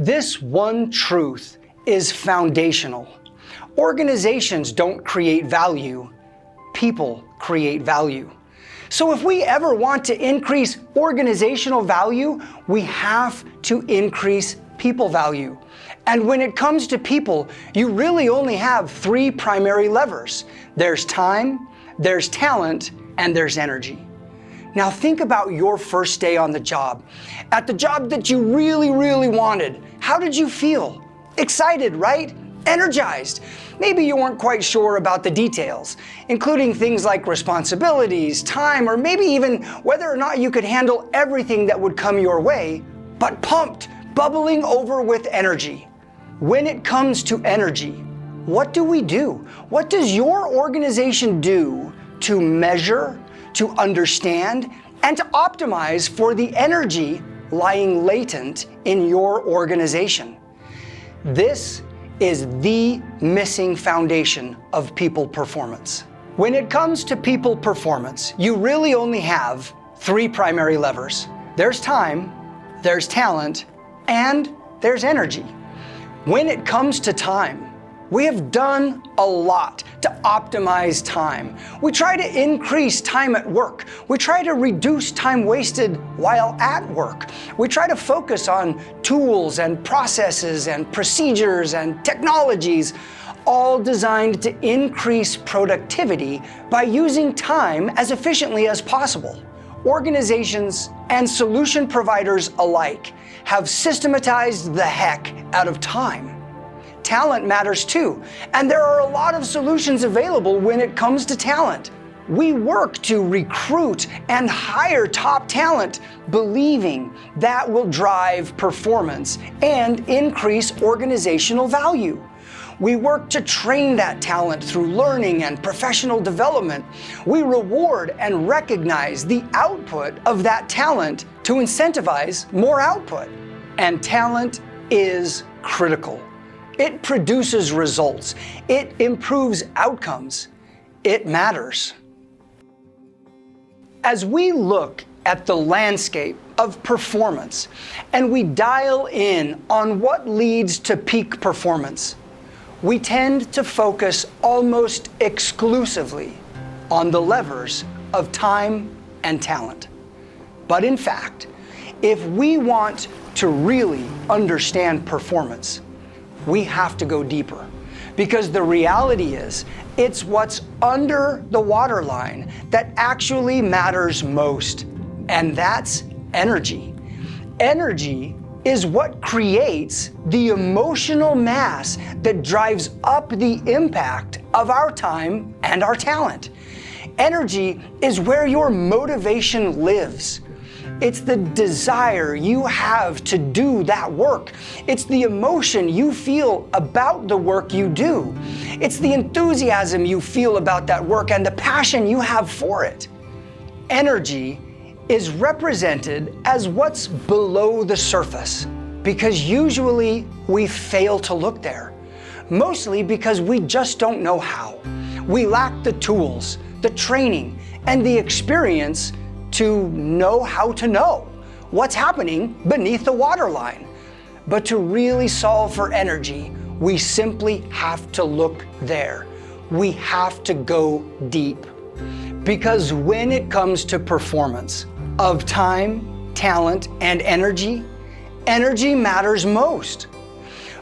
This one truth is foundational. Organizations don't create value, people create value. So if we ever want to increase organizational value, we have to increase people value. And when it comes to people, you really only have three primary levers. There's time, there's talent, and there's energy. Now think about your first day on the job. At the job that you really wanted, how did you feel? Excited, right? Energized. Maybe you weren't quite sure about the details, including things like responsibilities, time, or maybe even whether or not you could handle everything that would come your way, but pumped, bubbling over with energy. When it comes to energy, what do we do? What does your organization do to measure, to understand, and to optimize for the energy lying latent in your organization? This is the missing foundation of people performance. When it comes to people performance, you really only have three primary levers. There's time, there's talent, and there's energy. When it comes to time, we have done a lot to optimize time. We try to increase time at work. We try to reduce time wasted while at work. We try to focus on tools and processes and procedures and technologies, all designed to increase productivity by using time as efficiently as possible. Organizations and solution providers alike have systematized the heck out of time. Talent matters too, and there are a lot of solutions available when it comes to talent. We work to recruit and hire top talent, believing that will drive performance and increase organizational value. We work to train that talent through learning and professional development. We reward and recognize the output of that talent to incentivize more output. And talent is critical. It produces results. It improves outcomes. It matters. As we look at the landscape of performance and we dial in on what leads to peak performance, we tend to focus almost exclusively on the levers of time and talent. But in fact, if we want to really understand performance, we have to go deeper, because the reality is it's what's under the waterline that actually matters most, and that's energy. Energy is what creates the emotional mass that drives up the impact of our time and our talent. Energy is where your motivation lives. It's the desire you have to do that work. It's the emotion you feel about the work you do. It's the enthusiasm you feel about that work and the passion you have for it. Energy is represented as what's below the surface, because usually we fail to look there, mostly because we just don't know how. We lack the tools, the training, and the experience to know how to know what's happening beneath the waterline. But to really solve for energy, we simply have to look there. We have to go deep. Because when it comes to performance of time, talent, and energy, energy matters most.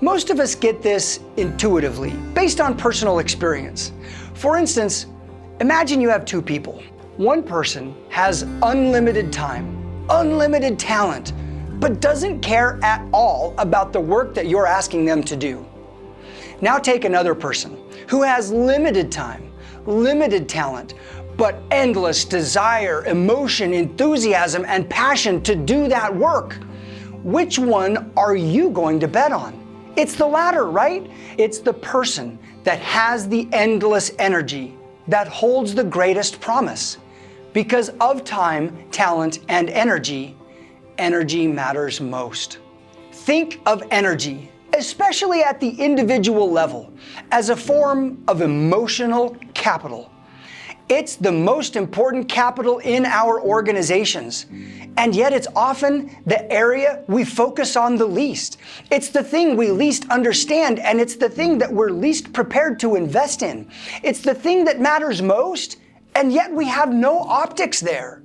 Most of us get this intuitively, based on personal experience. For instance, imagine you have two people. One person has unlimited time, unlimited talent, but doesn't care at all about the work that you're asking them to do. Now take another person who has limited time, limited talent, but endless desire, emotion, enthusiasm, and passion to do that work. Which one are you going to bet on? It's the latter, right? It's the person that has the endless energy that holds the greatest promise. Because of time, talent, and energy, energy matters most. Think of energy, especially at the individual level, as a form of emotional capital. It's the most important capital in our organizations. And yet it's often the area we focus on the least. It's the thing we least understand, and it's the thing that we're least prepared to invest in. It's the thing that matters most, and yet we have no optics there.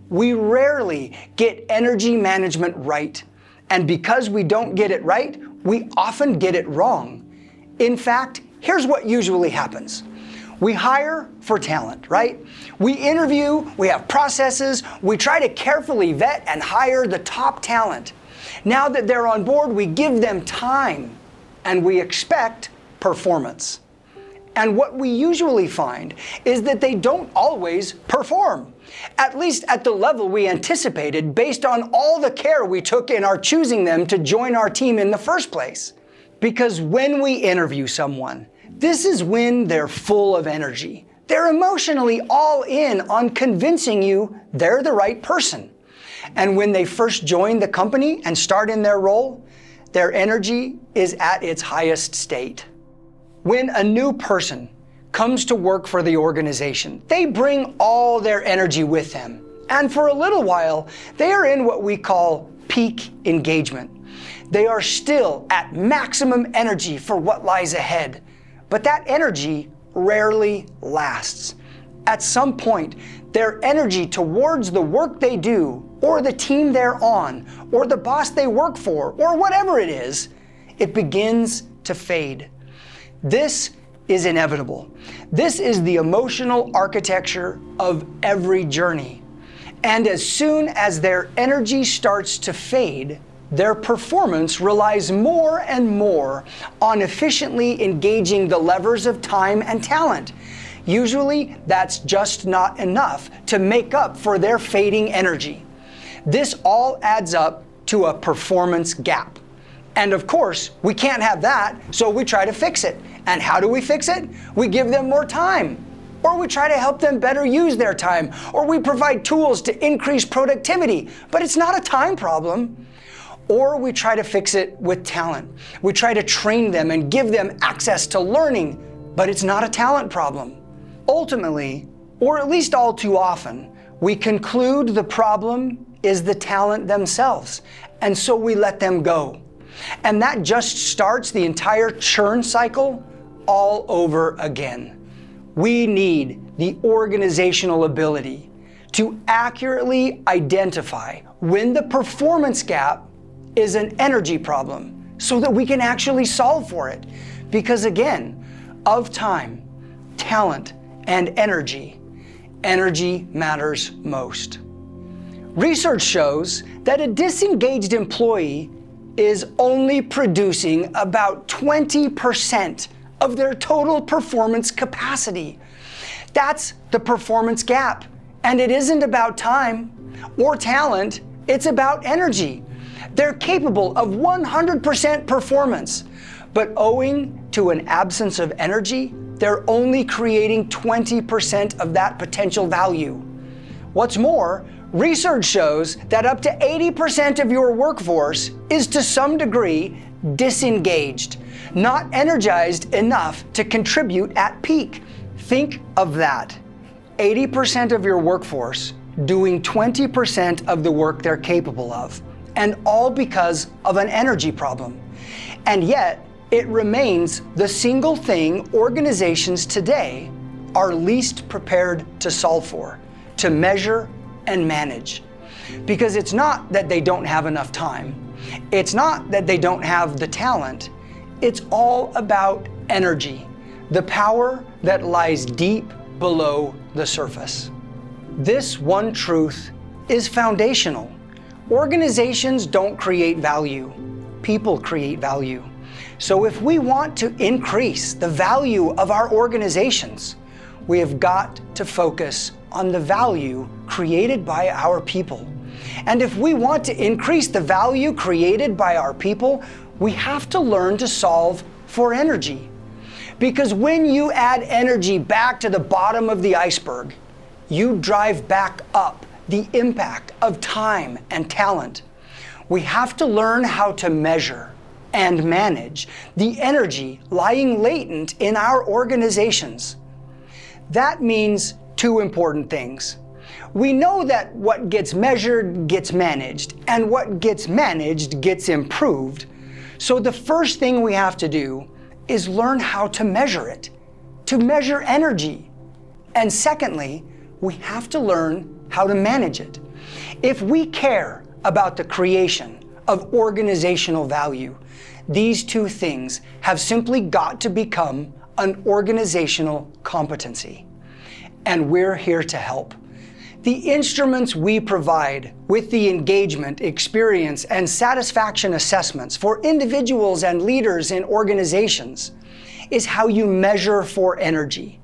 We rarely get energy management right. And because we don't get it right, we often get it wrong. In fact, here's what usually happens. We hire for talent, right? We interview, we have processes, we try to carefully vet and hire the top talent. Now that they're on board, we give them time and we expect performance. And what we usually find is that they don't always perform, at least at the level we anticipated based on all the care we took in our choosing them to join our team in the first place. Because when we interview someone, this is when they're full of energy. They're emotionally all in on convincing you they're the right person. And when they first join the company and start in their role, their energy is at its highest state. When a new person comes to work for the organization, they bring all their energy with them. And for a little while, they are in what we call peak engagement. They are still at maximum energy for what lies ahead. But that energy rarely lasts. At some point, their energy towards the work they do, or the team they're on, or the boss they work for, or whatever it is, it begins to fade. This is inevitable. This is the emotional architecture of every journey. And as soon as their energy starts to fade, their performance relies more and more on efficiently engaging the levers of time and talent. Usually, that's just not enough to make up for their fading energy. This all adds up to a performance gap. And of course, we can't have that, so we try to fix it. And how do we fix it? We give them more time. Or we try to help them better use their time. Or we provide tools to increase productivity. But it's not a time problem. Or we try to fix it with talent. We try to train them and give them access to learning, but it's not a talent problem. Ultimately, or at least all too often, we conclude the problem is the talent themselves, and so we let them go. And that just starts the entire churn cycle all over again. We need the organizational ability to accurately identify when the performance gap is an energy problem so that we can actually solve for it. Because again, of time, talent, and energy, energy matters most. Research shows that a disengaged employee is only producing about 20% of their total performance capacity. That's the performance gap. And it isn't about time or talent, it's about energy. They're capable of 100% performance, but owing to an absence of energy, they're only creating 20% of that potential value. What's more, research shows that up to 80% of your workforce is to some degree disengaged, not energized enough to contribute at peak. Think of that. 80% of your workforce doing 20% of the work they're capable of, and all because of an energy problem. And yet, it remains the single thing organizations today are least prepared to solve for, to measure and manage. Because it's not that they don't have enough time. It's not that they don't have the talent. It's all about energy, the power that lies deep below the surface. This one truth is foundational. Organizations don't create value. People create value. So if we want to increase the value of our organizations, we have got to focus on the value created by our people. And if we want to increase the value created by our people, we have to learn to solve for energy. Because when you add energy back to the bottom of the iceberg, you drive back up the impact of time and talent. We have to learn how to measure and manage the energy lying latent in our organizations. That means two important things. We know that what gets measured gets managed, and what gets managed gets improved. So the first thing we have to do is learn how to measure it, to measure energy. And secondly, we have to learn how to manage it. If we care about the creation of organizational value, these two things have simply got to become an organizational competency. And we're here to help. The instruments we provide with the engagement, experience, and satisfaction assessments for individuals and leaders in organizations is how you measure for energy,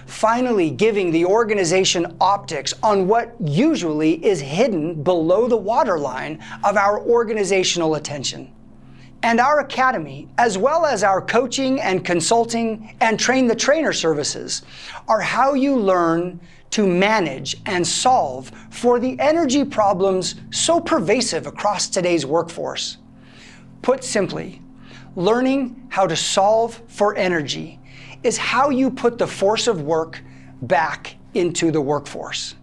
finally giving the organization optics on what usually is hidden below the waterline of our organizational attention. And our academy, as well as our coaching and consulting and train the trainer services, are how you learn to manage and solve for the energy problems so pervasive across today's workforce. Put simply, learning how to solve for energy is how you put the force of work back into the workforce.